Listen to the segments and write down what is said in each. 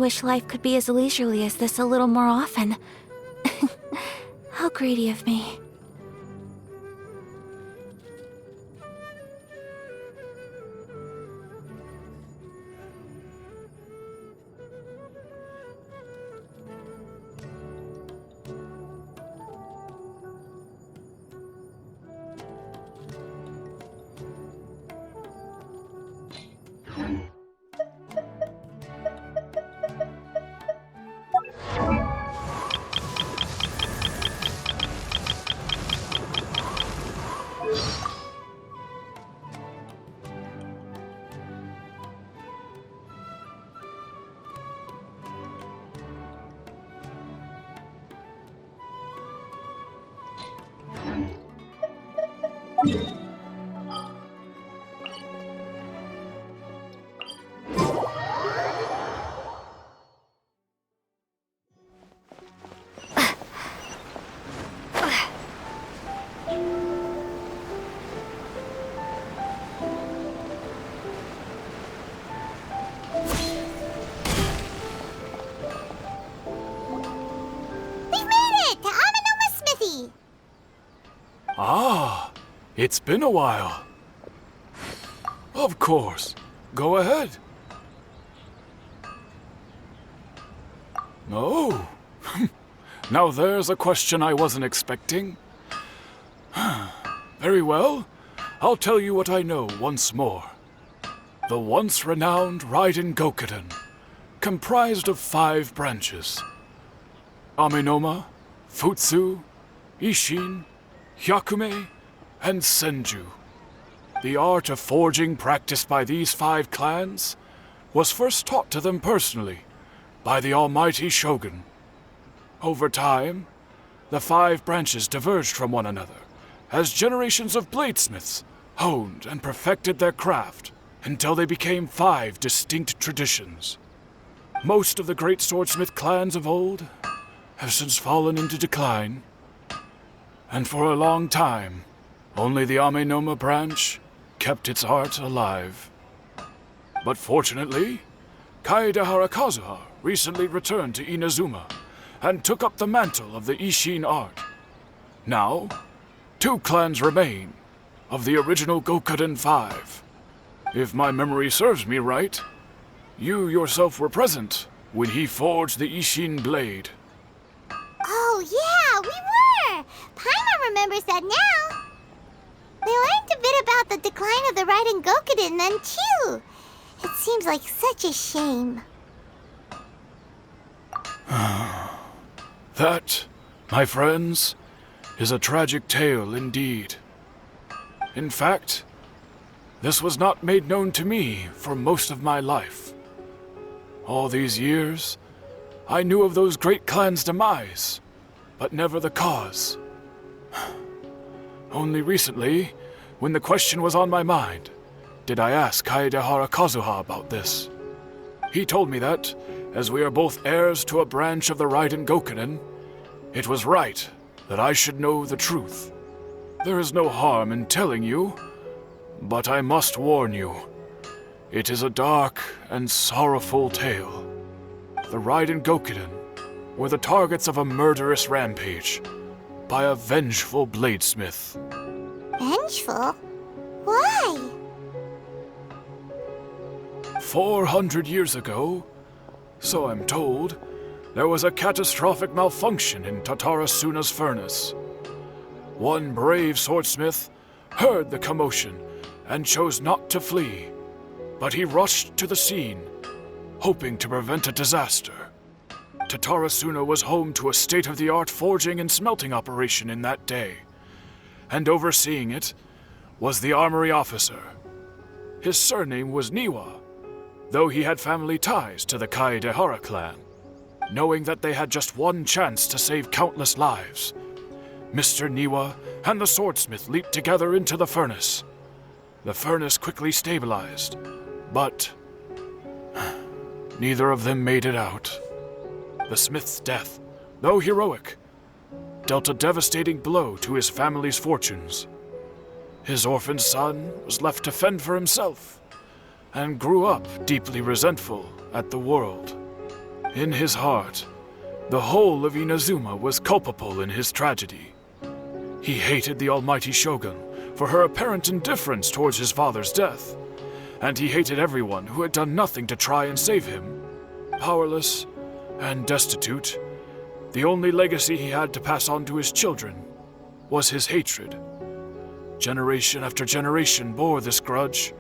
wish life could be as leisurely as this a little more often. How greedy of me. Ah, it's been a while. Of course. Go ahead. Oh. Now there's a question I wasn't expecting. Very well. I'll tell you what I know once more. The once renowned Raiden Gokuden, comprised of 5 branches. Amenoma, Futsu, Ishin, Hyakume, and Senju. The art of forging practiced by these 5 clans was first taught to them personally by the almighty Shogun. Over time, the 5 branches diverged from one another as generations of bladesmiths honed and perfected their craft until they became 5 distinct traditions. Most of the great swordsmith clans of old have since fallen into decline, and for a long time, only the Amenoma branch kept its art alive. But fortunately, Kaedehara Kazuha recently returned to Inazuma and took up the mantle of the Ishin art. Now, 2 clans remain of the original Gokuden 5. If my memory serves me right, you yourself were present when he forged the Ishin blade. Oh yeah, we were! Paimon remembers that now. We learned a bit about the decline of the Raiden Gokuden then too. It seems like such a shame. That, my friends, is a tragic tale indeed. In fact, this was not made known to me for most of my life. All these years, I knew of those great clans' demise, but never the cause. Only recently, when the question was on my mind, did I ask Kaedehara Kazuha about this. He told me that, as we are both heirs to a branch of the Raiden Gokuden, it was right that I should know the truth. There is no harm in telling you, but I must warn you. It is a dark and sorrowful tale. The Raiden Gokuden were the targets of a murderous rampage by a vengeful bladesmith. Vengeful? Why? 400 years ago, so I'm told, there was a catastrophic malfunction in Tatarasuna's furnace. One brave swordsmith heard the commotion and chose not to flee, but he rushed to the scene, hoping to prevent a disaster. Tatarasuna was home to a state-of-the-art forging and smelting operation in that day, and overseeing it was the armory officer. His surname was Niwa, though he had family ties to the Kaedehara clan. Knowing that they had just one chance to save countless lives, Mr. Niwa and the swordsmith leaped together into the furnace. The furnace quickly stabilized, but neither of them made it out. The smith's death, though heroic, dealt a devastating blow to his family's fortunes. His orphan son was left to fend for himself, and grew up deeply resentful at the world. In his heart, the whole of Inazuma was culpable in his tragedy. He hated the almighty Shogun for her apparent indifference towards his father's death, and he hated everyone who had done nothing to try and save him. Powerless and destitute, the only legacy he had to pass on to his children was his hatred. Generation after generation bore this grudge,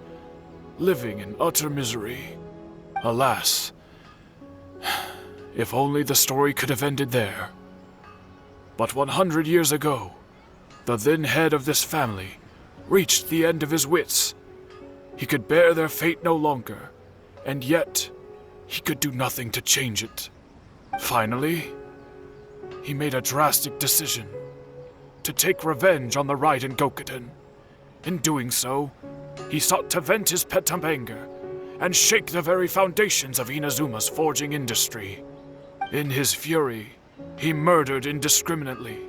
living in utter misery. Alas, if only the story could have ended there. But 100 years ago, the then head of this family reached the end of his wits. He could bear their fate no longer, and yet he could do nothing to change it. Finally, he made a drastic decision to take revenge on the Raiden Gokuden. In doing so, he sought to vent his pent-up anger and shake the very foundations of Inazuma's forging industry. In his fury, he murdered indiscriminately,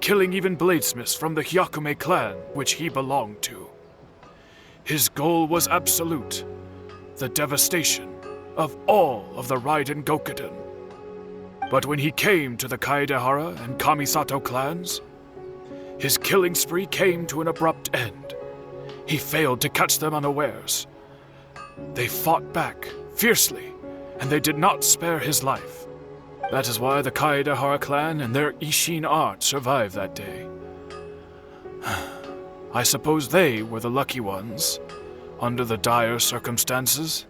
killing even bladesmiths from the Hyakume clan which he belonged to. His goal was absolute, the devastation of all of the Raiden Gokuden. But when he came to the Kaedehara and Kamisato clans, his killing spree came to an abrupt end. He failed to catch them unawares. They fought back fiercely, and they did not spare his life. That is why the Kaedehara clan and their Ishin art survived that day. I suppose they were the lucky ones, under the dire circumstances.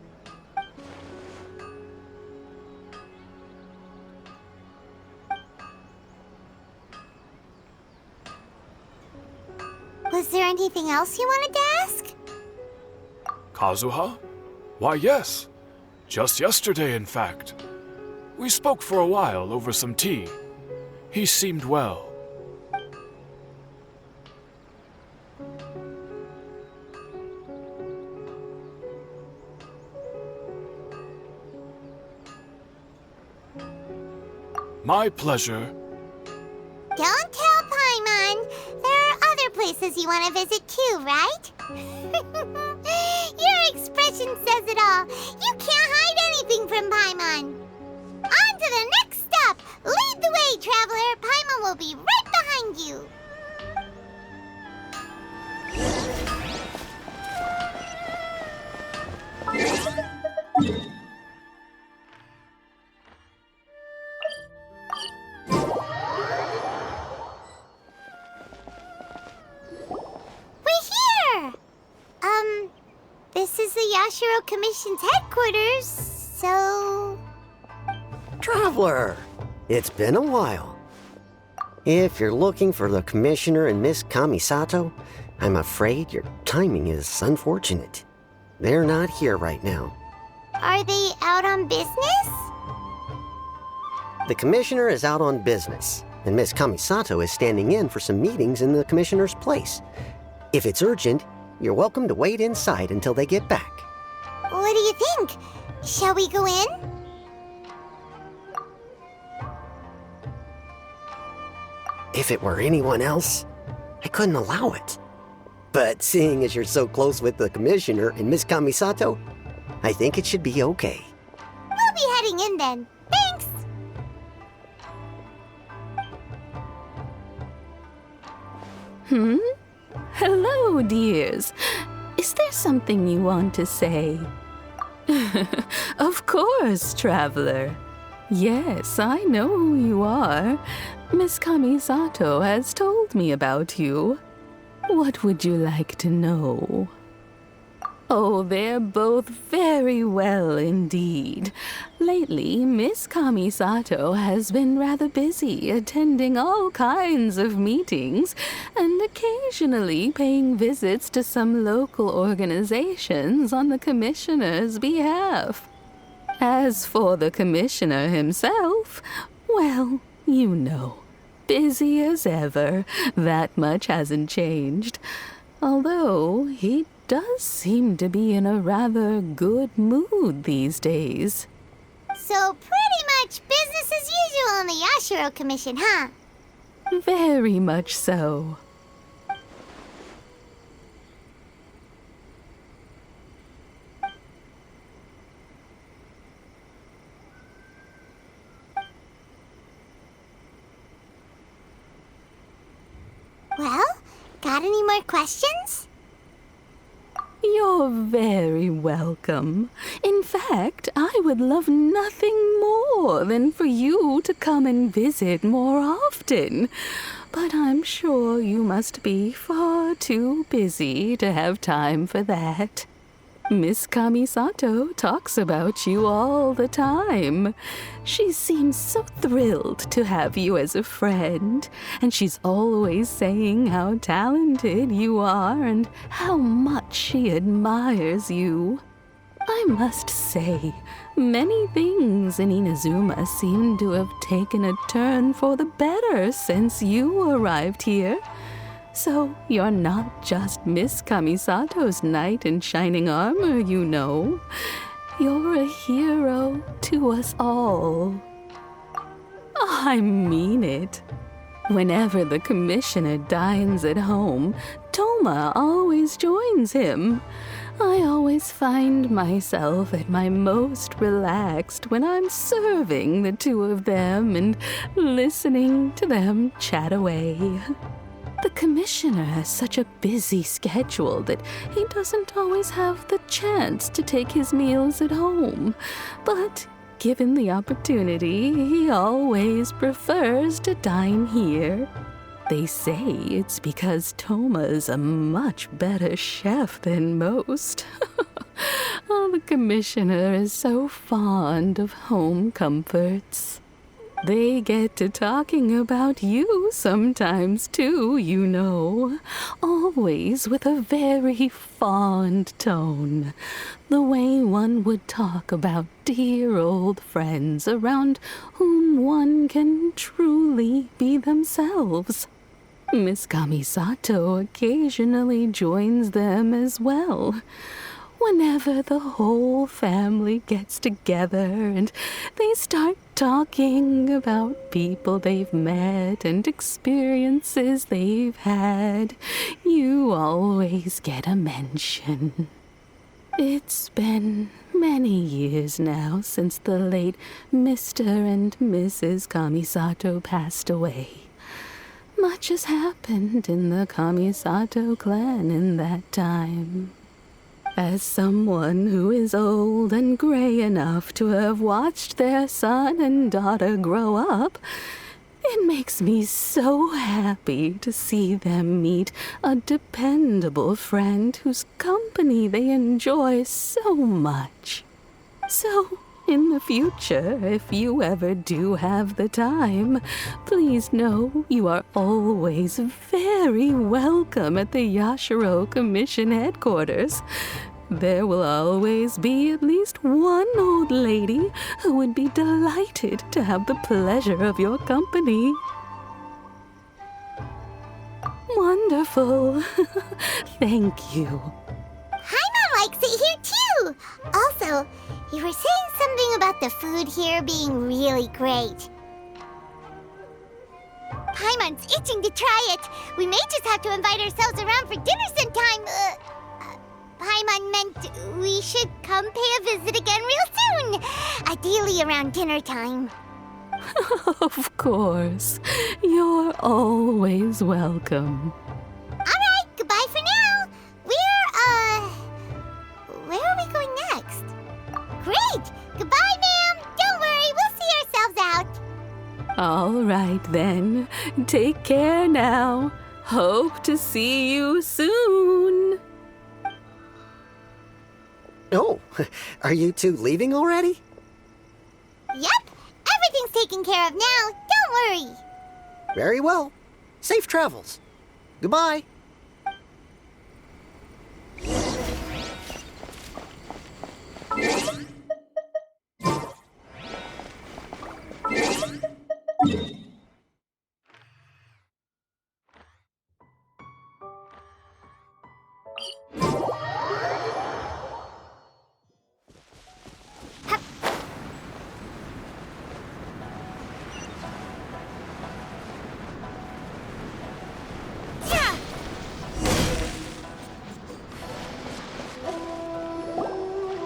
Was there anything else you wanted to ask? Kazuha? Why, yes. Just yesterday, in fact. We spoke for a while over some tea. He seemed well. My pleasure. Don't tell Paimon. There are other places you want to visit too, right? Your expression says it all. You can't hide anything from Paimon. On to the next stop. Lead the way, traveler. Paimon will be right behind you. This is the Yashiro Commission's headquarters, so... Traveler, it's been a while. If you're looking for the Commissioner and Miss Kamisato, I'm afraid your timing is unfortunate. They're not here right now. Are they out on business? The Commissioner is out on business, and Miss Kamisato is standing in for some meetings in the Commissioner's place. If it's urgent, you're welcome to wait inside until they get back. What do you think? Shall we go in? If it were anyone else, I couldn't allow it. But seeing as you're so close with the Commissioner and Miss Kamisato, I think it should be okay. We'll be heading in then. Thanks! Hello, dears. Is there something you want to say? Of course, traveler. Yes, I know who you are. Miss Kamisato has told me about you. What would you like to know? Oh, they're both very well indeed. Lately, Miss Kamisato has been rather busy attending all kinds of meetings and occasionally paying visits to some local organizations on the Commissioner's behalf. As for the Commissioner himself, well, you know, busy as ever. That much hasn't changed. Although he does seem to be in a rather good mood these days. So pretty much business as usual in the Yashiro Commission, huh? Very much so. Well, got any more questions? You're very welcome. In fact, I would love nothing more than for you to come and visit more often. But I'm sure you must be far too busy to have time for that. Miss Kamisato talks about you all the time. She seems so thrilled to have you as a friend, and she's always saying how talented you are and how much she admires you. I must say, many things in Inazuma seem to have taken a turn for the better since you arrived here. So you're not just Miss Kamisato's knight in shining armor, you know. You're a hero to us all. I mean it. Whenever the commissioner dines at home, Toma always joins him. I always find myself at my most relaxed when I'm serving the two of them and listening to them chat away. The commissioner has such a busy schedule that he doesn't always have the chance to take his meals at home. But given the opportunity, he always prefers to dine here. They say it's because Toma's a much better chef than most. Oh, the commissioner is so fond of home comforts. They get to talking about you sometimes too, you know. Always with a very fond tone. The way one would talk about dear old friends around whom one can truly be themselves. Miss Kamisato occasionally joins them as well. Whenever the whole family gets together and they start talking about people they've met and experiences they've had, you always get a mention. It's been many years now since the late Mr. and Mrs. Kamisato passed away. Much has happened in the Kamisato clan in that time. As someone who is old and gray enough to have watched their son and daughter grow up, it makes me so happy to see them meet a dependable friend whose company they enjoy so much. So, in the future, if you ever do have the time, please know you are always very welcome at the Yashiro Commission headquarters. There will always be at least one old lady who would be delighted to have the pleasure of your company. Wonderful. Thank you. Paimon likes it here too! Also, you were saying something about the food here being really great. Paimon's itching to try it. We may just have to invite ourselves around for dinner sometime. Paimon meant we should come pay a visit again real soon. Ideally around dinner time. Of course. You're always welcome. Alright, goodbye for now. Where are we going next? Great! Goodbye, ma'am! Don't worry, we'll see ourselves out. All right, then. Take care now. Hope to see you soon. Oh, are you two leaving already? Yep, everything's taken care of now. Don't worry. Very well. Safe travels. Goodbye.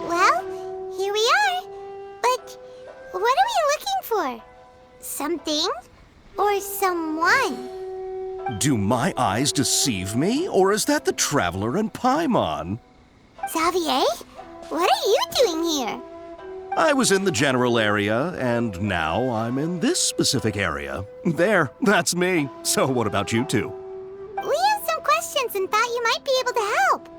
Well, here we are. But what are we looking for? Something or someone? Do my eyes deceive me, or is that the Traveler and Paimon? Xavier? What are you doing here? I was in the general area, and now I'm in this specific area. There, that's me. So what about you two? We have some questions and thought you might be able to help.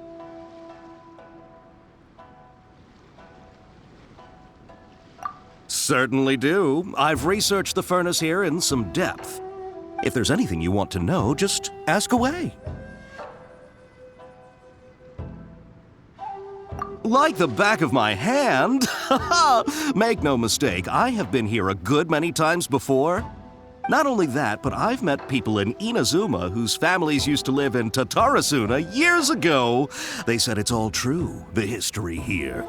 Certainly do. I've researched the furnace here in some depth. If there's anything you want to know, just ask away. Like the back of my hand? Make no mistake, I have been here a good many times before. Not only that, but I've met people in Inazuma whose families used to live in Tatarasuna years ago. They said it's all true, the history here.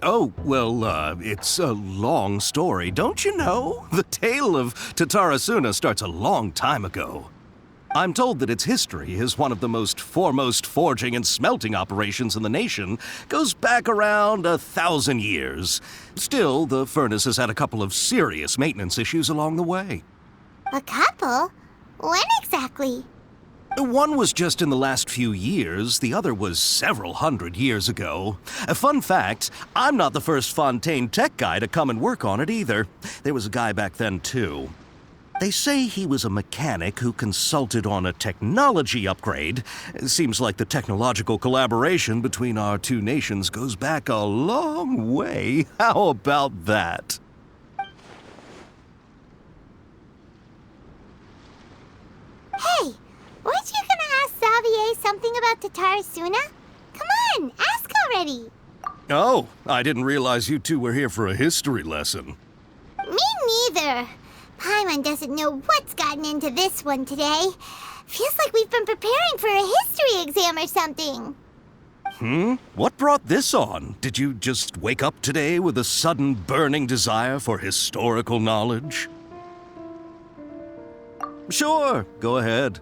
Oh, well, it's a long story, don't you know? The tale of Tatarasuna starts a long time ago. I'm told that its history is one of the most foremost forging and smelting operations in the nation, goes back around 1,000 years. Still, the furnace has had a couple of serious maintenance issues along the way. A couple? When exactly? One was just in the last few years, the other was several hundred years ago. A fun fact, I'm not the first Fontaine tech guy to come and work on it either. There was a guy back then too. They say he was a mechanic who consulted on a technology upgrade. It seems like the technological collaboration between our two nations goes back a long way. How about that? Hey, weren't you gonna ask Xavier something about Tatarasuna? Come on, ask already. Oh, I didn't realize you two were here for a history lesson. Me neither. Paimon doesn't know what's gotten into this one today. Feels like we've been preparing for a history exam or something. What brought this on? Did you just wake up today with a sudden burning desire for historical knowledge? Sure, go ahead.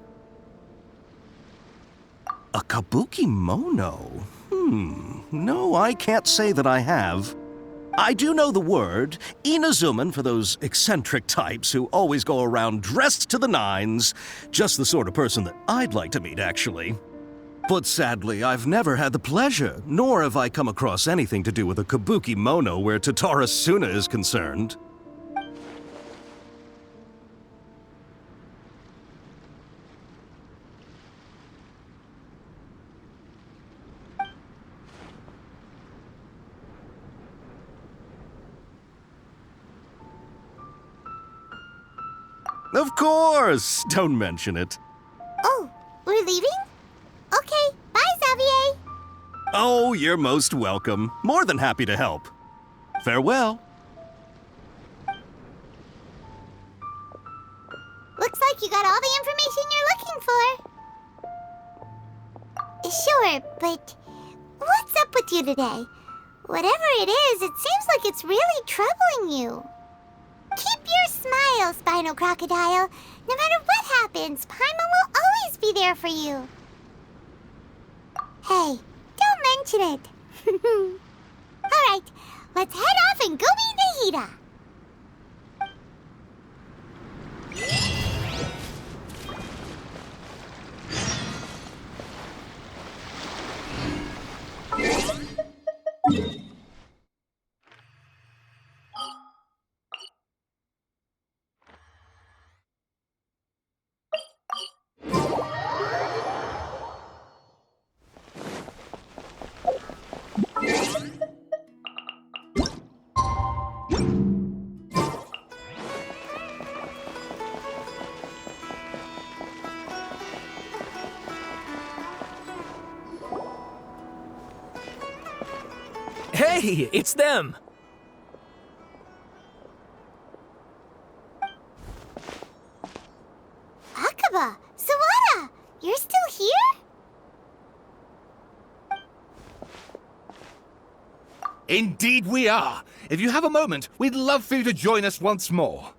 A Kabukimono? No, I can't say that I have. I do know the word, Inazuman for those eccentric types who always go around dressed to the nines. Just the sort of person that I'd like to meet, actually. But sadly, I've never had the pleasure, nor have I come across anything to do with a Kabukimono where Tatarasuna is concerned. Of course! Don't mention it. Oh, we're leaving? Okay, bye, Xavier. Oh, you're most welcome. More than happy to help. Farewell. Looks like you got all the information you're looking for. Sure, but what's up with you today? Whatever it is, it seems like it's really troubling you. Keep your smile, Spinal Crocodile. No matter what happens, Paimon will always be there for you. Hey, don't mention it. Alright, let's head off and go meet Nahida. Hey, it's them! Akaba, Sawada, you're still here? Indeed we are. If you have a moment, we'd love for you to join us once more.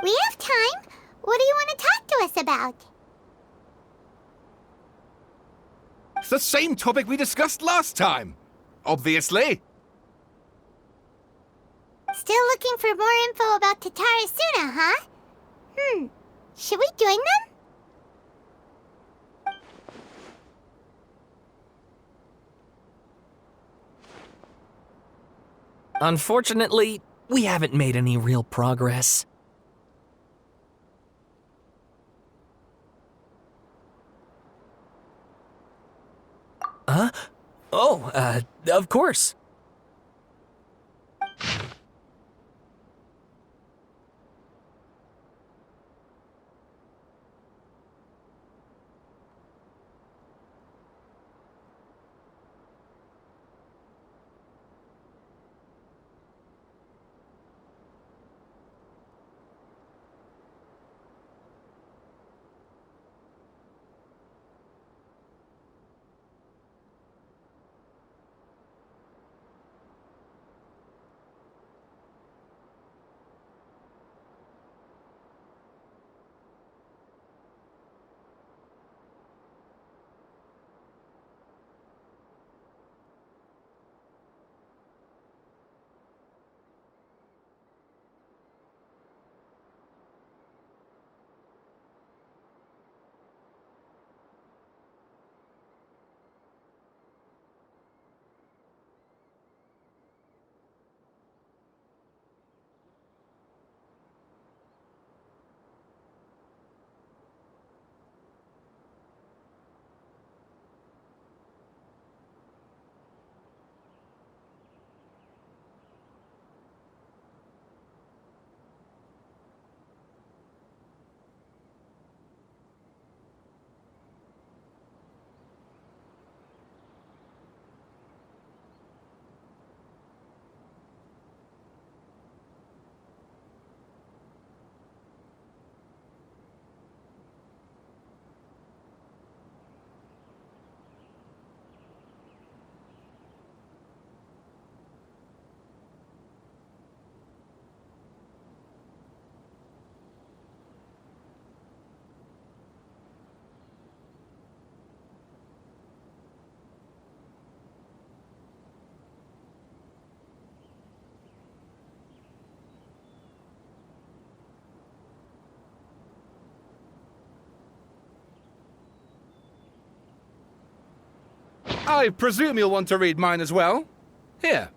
We have time. What do you want to talk to us about? It's the same topic we discussed last time. Obviously. Still looking for more info about Tatarasuna, huh? Should we join them? Unfortunately, we haven't made any real progress. Huh? Oh, of course. I presume you'll want to read mine as well. Here.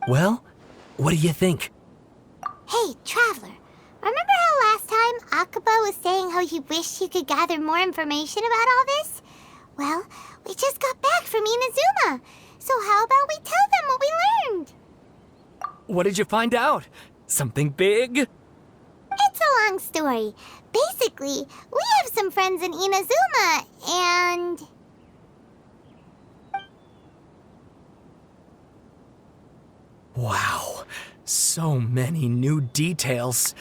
Well, what do you think? Hey, Traveler. Remember how last time Akaba was saying how he wished he could gather more information about all this? Well, we just got back from Inazuma, So how about we tell them what we learned? What did you find out? Something big? It's a long story. Basically, we have some friends in Inazuma, and... Wow, so many new details.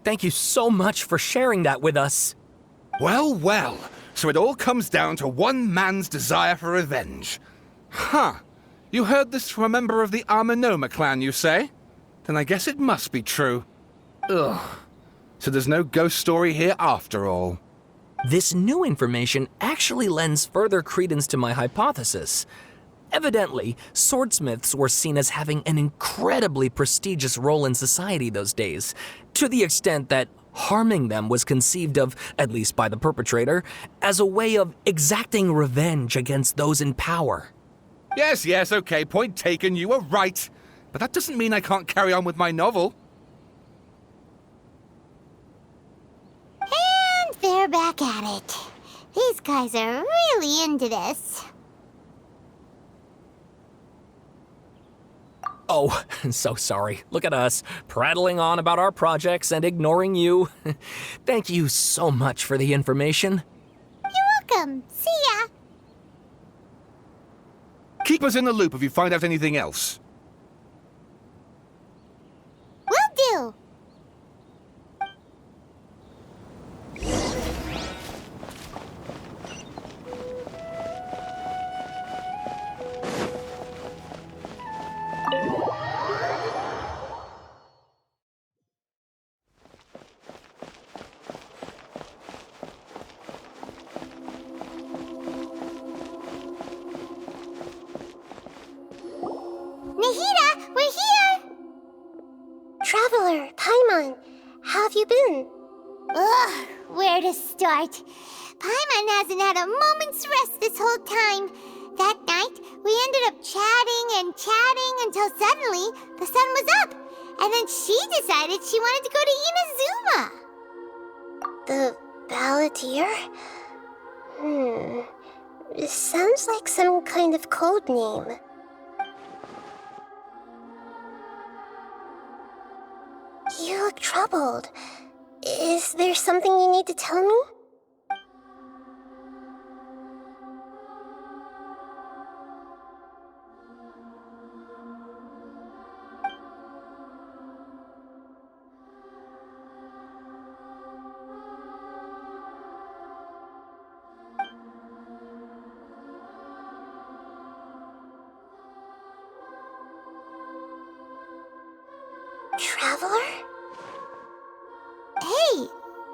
Thank you so much for sharing that with us. Well, well. So it all comes down to one man's desire for revenge. Huh. You heard this from a member of the Aminoma clan, you say? Then I guess it must be true. Ugh. So there's no ghost story here after all. This new information actually lends further credence to my hypothesis. Evidently, swordsmiths were seen as having an incredibly prestigious role in society those days, to the extent that harming them was conceived of, at least by the perpetrator, as a way of exacting revenge against those in power. Yes, okay, point taken, you were right. But that doesn't mean I can't carry on with my novel. And they're back at it. These guys are really into this. Oh, so sorry. Look at us, prattling on about our projects and ignoring you. Thank you so much for the information. You're welcome. See ya. Keep us in the loop if you find out anything else. Will do. Nahida, we're here! Traveler, Paimon, how have you been? Ugh, where to start? Paimon hasn't had a moment's rest this whole time. That night, we ended up chatting and chatting until suddenly the sun was up. And then she decided she wanted to go to Inazuma. The Balladeer? It sounds like some kind of code name. You look troubled. Is there something you need to tell me? Traveler? Hey,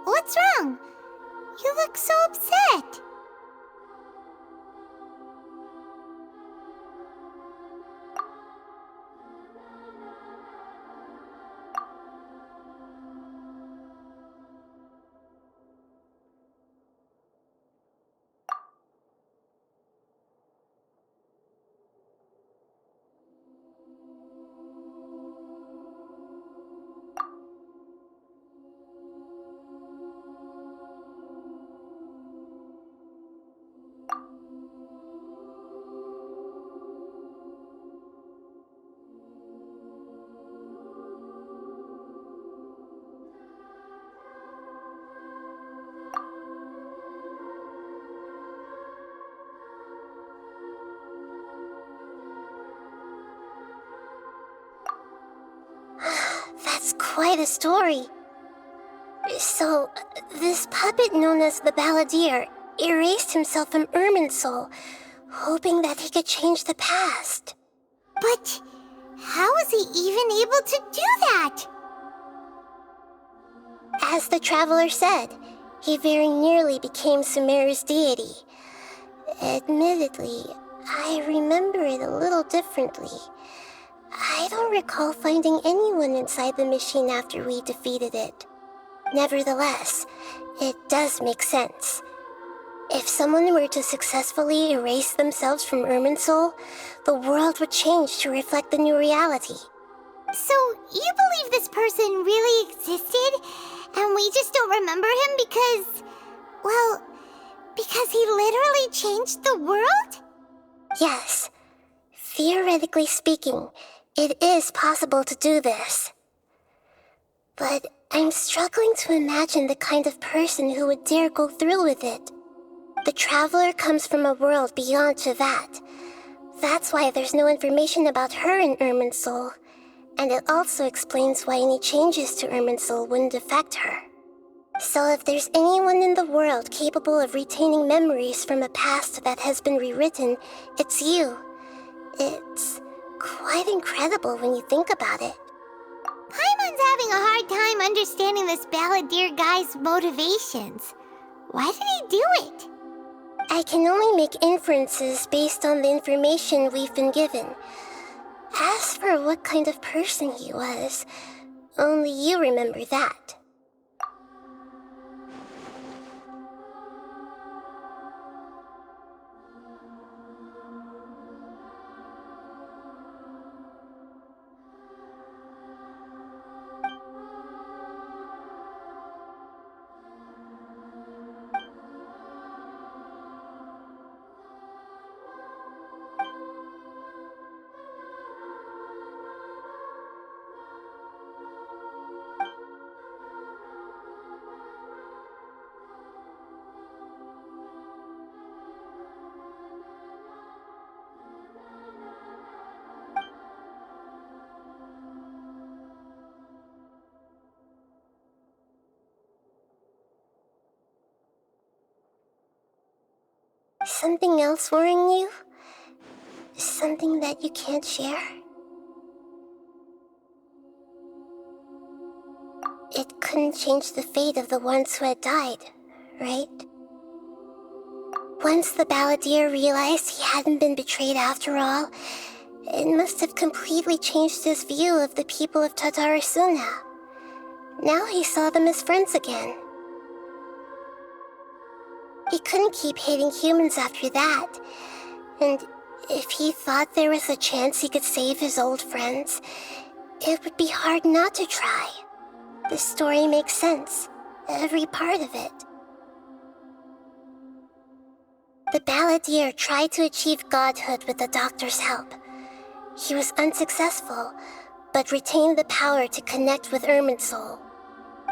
what's wrong? You look so upset. That's quite a story. So, this puppet known as the Balladeer erased himself from Irminsul, hoping that he could change the past. But how was he even able to do that? As the Traveler said, he very nearly became Sumeru's deity. Admittedly, I remember it a little differently. I don't recall finding anyone inside the machine after we defeated it. Nevertheless, it does make sense. If someone were to successfully erase themselves from Irminsul, the world would change to reflect the new reality. So, you believe this person really existed, and we just don't remember him because... well, because he literally changed the world? Yes. Theoretically speaking, it is possible to do this. But I'm struggling to imagine the kind of person who would dare go through with it. The Traveler comes from a world beyond Tevat. That's why there's no information about her in Irminsul. And it also explains why any changes to Irminsul wouldn't affect her. So if there's anyone in the world capable of retaining memories from a past that has been rewritten, it's you. It's quite incredible when you think about it. Paimon's having a hard time understanding this balladeer guy's motivations. Why did he do it? I can only make inferences based on the information we've been given. As for what kind of person he was, only you remember that. Something else worrying you? Something that you can't share? It couldn't change the fate of the ones who had died, right? Once the balladeer realized he hadn't been betrayed after all, it must have completely changed his view of the people of Tatarasuna. Now he saw them as friends again. He couldn't keep hating humans after that, and if he thought there was a chance he could save his old friends, it would be hard not to try. The story makes sense, every part of it. The balladeer tried to achieve godhood with the doctor's help. He was unsuccessful, but retained the power to connect with Irminsul.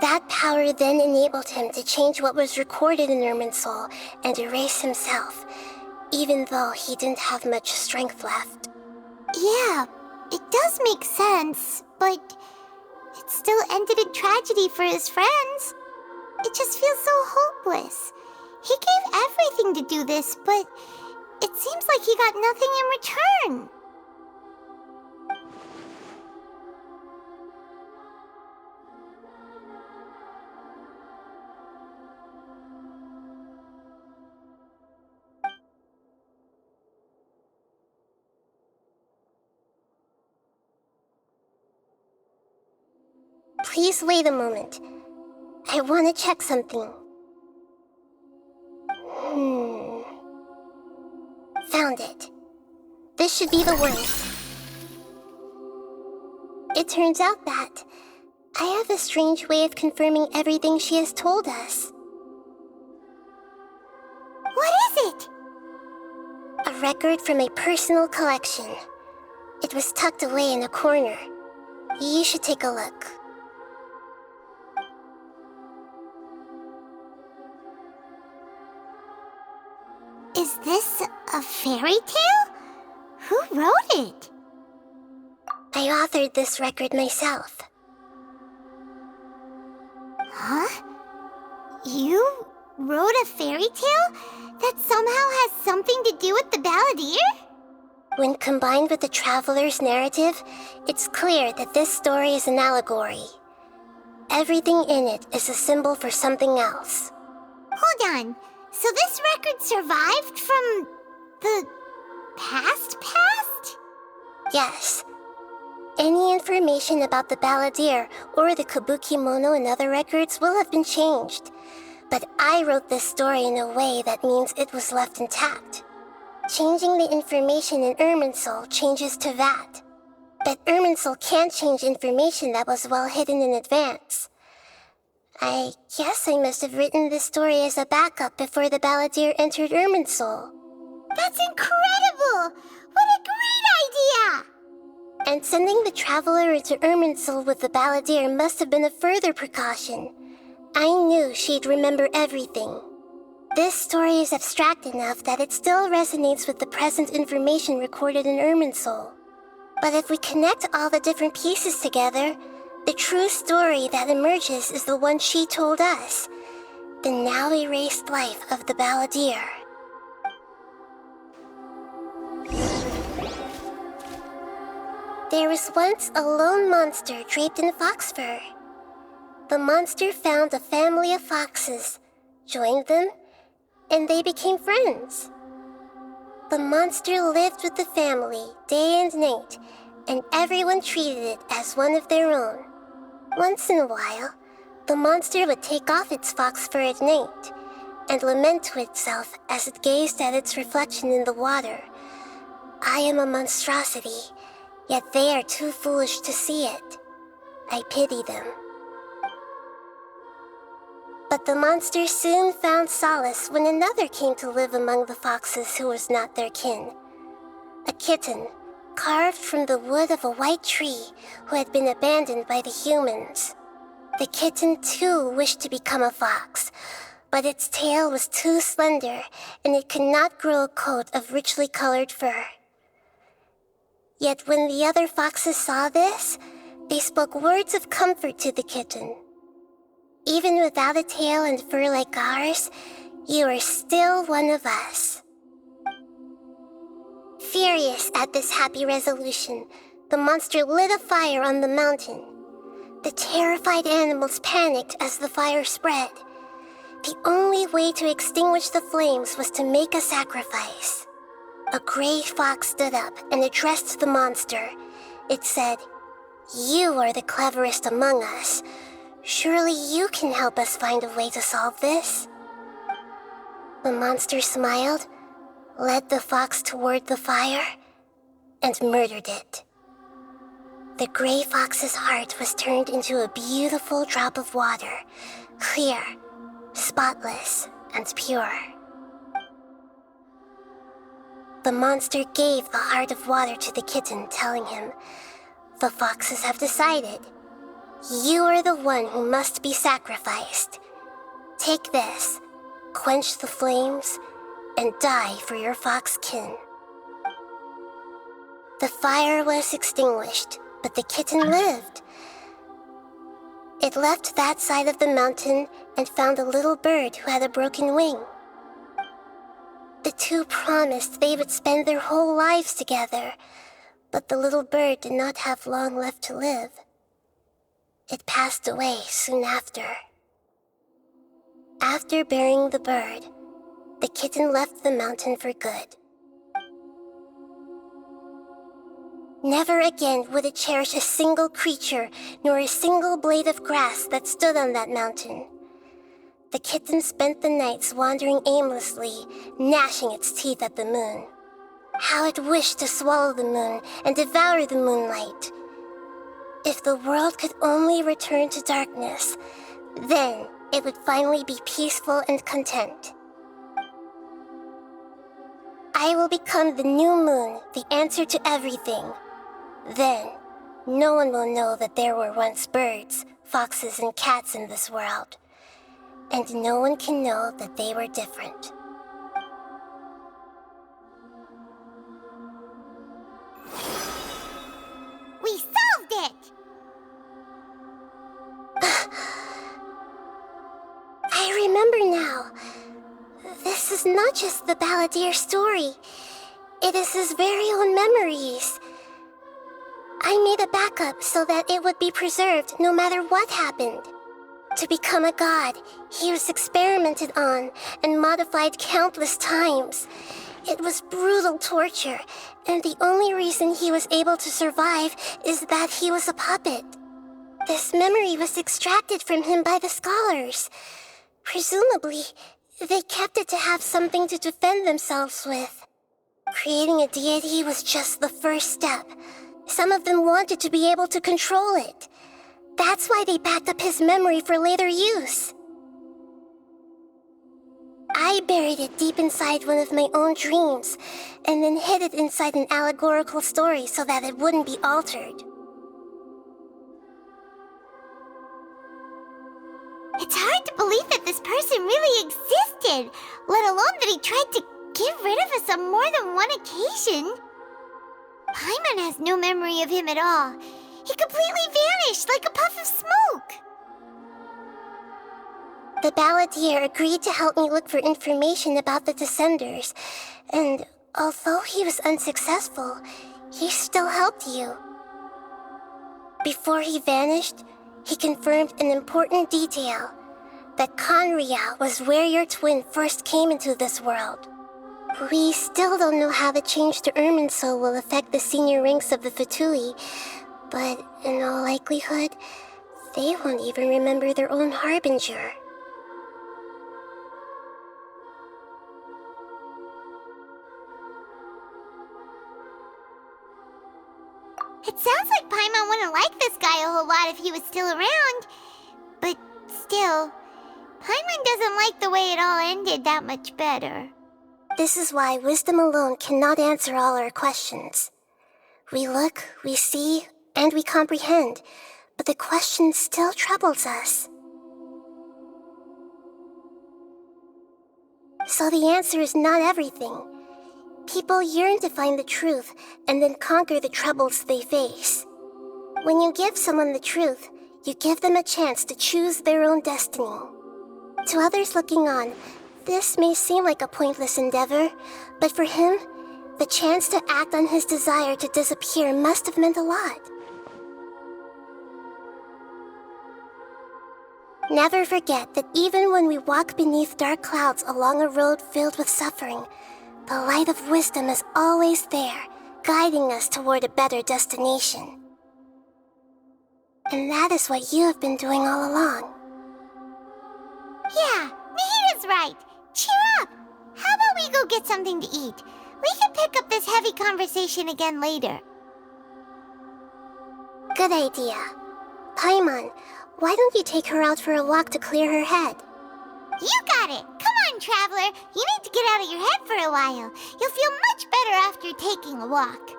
That power then enabled him to change what was recorded in Irminsul and erase himself, even though he didn't have much strength left. Yeah, it does make sense, but it still ended in tragedy for his friends. It just feels so hopeless. He gave everything to do this, but it seems like he got nothing in return. Please wait a moment. I want to check something. Found it. This should be the one. It turns out that I have a strange way of confirming everything she has told us. What is it? A record from a personal collection. It was tucked away in a corner. You should take a look. Is this a fairy tale? Who wrote it? I authored this record myself. Huh? You wrote a fairy tale that somehow has something to do with the balladeer? When combined with the Traveler's narrative, it's clear that this story is an allegory. Everything in it is a symbol for something else. Hold on. So this record survived from the past? Yes. Any information about the balladeer or the Kabukimono and other records will have been changed. But I wrote this story in a way that means it was left intact. Changing the information in Irminsul changes Tevat. But Irminsul can't change information that was well hidden in advance. I guess I must have written this story as a backup before the balladeer entered Irminsul. That's incredible! What a great idea! And sending the traveler into Irminsul with the balladeer must have been a further precaution. I knew she'd remember everything. This story is abstract enough that it still resonates with the present information recorded in Irminsul. But if we connect all the different pieces together, the true story that emerges is the one she told us. The now erased life of the balladeer. There was once a lone monster draped in fox fur. The monster found a family of foxes, joined them, and they became friends. The monster lived with the family day and night, and everyone treated it as one of their own. Once in a while, the monster would take off its fox fur at night and lament to itself as it gazed at its reflection in the water. I am a monstrosity, yet they are too foolish to see it. I pity them. But the monster soon found solace when another came to live among the foxes who was not their kin. A kitten, carved from the wood of a white tree who had been abandoned by the humans. The kitten too wished to become a fox, but its tail was too slender and it could not grow a coat of richly colored fur. Yet when the other foxes saw this, they spoke words of comfort to the kitten. Even without a tail and fur like ours, you are still one of us. Furious at this happy resolution, the monster lit a fire on the mountain. The terrified animals panicked as the fire spread. The only way to extinguish the flames was to make a sacrifice. A gray fox stood up and addressed the monster. It said, "You are the cleverest among us. Surely you can help us find a way to solve this." The monster smiled, led the fox toward the fire, and murdered it. The gray fox's heart was turned into a beautiful drop of water, clear, spotless, and pure. The monster gave the heart of water to the kitten, telling him, "The foxes have decided. You are the one who must be sacrificed. Take this, quench the flames, and die for your fox kin." The fire was extinguished, but the kitten lived. It left that side of the mountain and found a little bird who had a broken wing. The two promised they would spend their whole lives together, but the little bird did not have long left to live. It passed away soon after. After burying the bird, the kitten left the mountain for good. Never again would it cherish a single creature nor a single blade of grass that stood on that mountain. The kitten spent the nights wandering aimlessly, gnashing its teeth at the moon. How it wished to swallow the moon and devour the moonlight. If the world could only return to darkness, then it would finally be peaceful and content. I will become the new moon, the answer to everything. Then, no one will know that there were once birds, foxes, and cats in this world. And no one can know that they were different. We solved it! I remember now. This is not just the balladeer story. It is his very own memories. I made a backup so that it would be preserved no matter what happened. To become a god, he was experimented on and modified countless times. It was brutal torture, and the only reason he was able to survive is that he was a puppet. This memory was extracted from him by the scholars. Presumably, they kept it to have something to defend themselves with. Creating a deity was just the first step. Some of them wanted to be able to control it. That's why they backed up his memory for later use. I buried it deep inside one of my own dreams, and then hid it inside an allegorical story so that it wouldn't be altered. It's hard to believe that this person really existed, let alone that he tried to get rid of us on more than one occasion. Paimon has no memory of him at all. He completely vanished like a puff of smoke. The balladeer agreed to help me look for information about the Descenders, and although he was unsuccessful, he still helped you. Before he vanished, he confirmed an important detail, that Conria was where your twin first came into this world. We still don't know how the change to Irminsul will affect the senior ranks of the Fatui, but in all likelihood, they won't even remember their own Harbinger. It sounds like Paimon wouldn't like this guy a whole lot if he was still around. But still, Paimon doesn't like the way it all ended that much better. This is why wisdom alone cannot answer all our questions. We look, we see, and we comprehend, but the question still troubles us. So the answer is not everything. People yearn to find the truth and then conquer the troubles they face. When you give someone the truth, you give them a chance to choose their own destiny. To others looking on, this may seem like a pointless endeavor, but for him, the chance to act on his desire to disappear must have meant a lot. Never forget that even when we walk beneath dark clouds along a road filled with suffering, the light of wisdom is always there, guiding us toward a better destination. And that is what you have been doing all along. Yeah, Nahida's right. Cheer up! How about we go get something to eat? We can pick up this heavy conversation again later. Good idea. Paimon, why don't you take her out for a walk to clear her head? You got it! Come on, Traveler! You need to get out of your head for a while. You'll feel much better after taking a walk.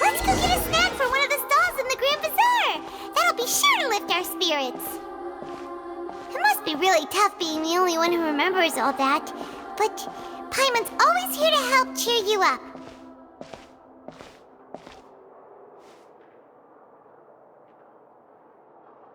Let's go get a snack from one of the stalls in the Grand Bazaar! That'll be sure to lift our spirits. It must be really tough being the only one who remembers all that. But Paimon's always here to help cheer you up.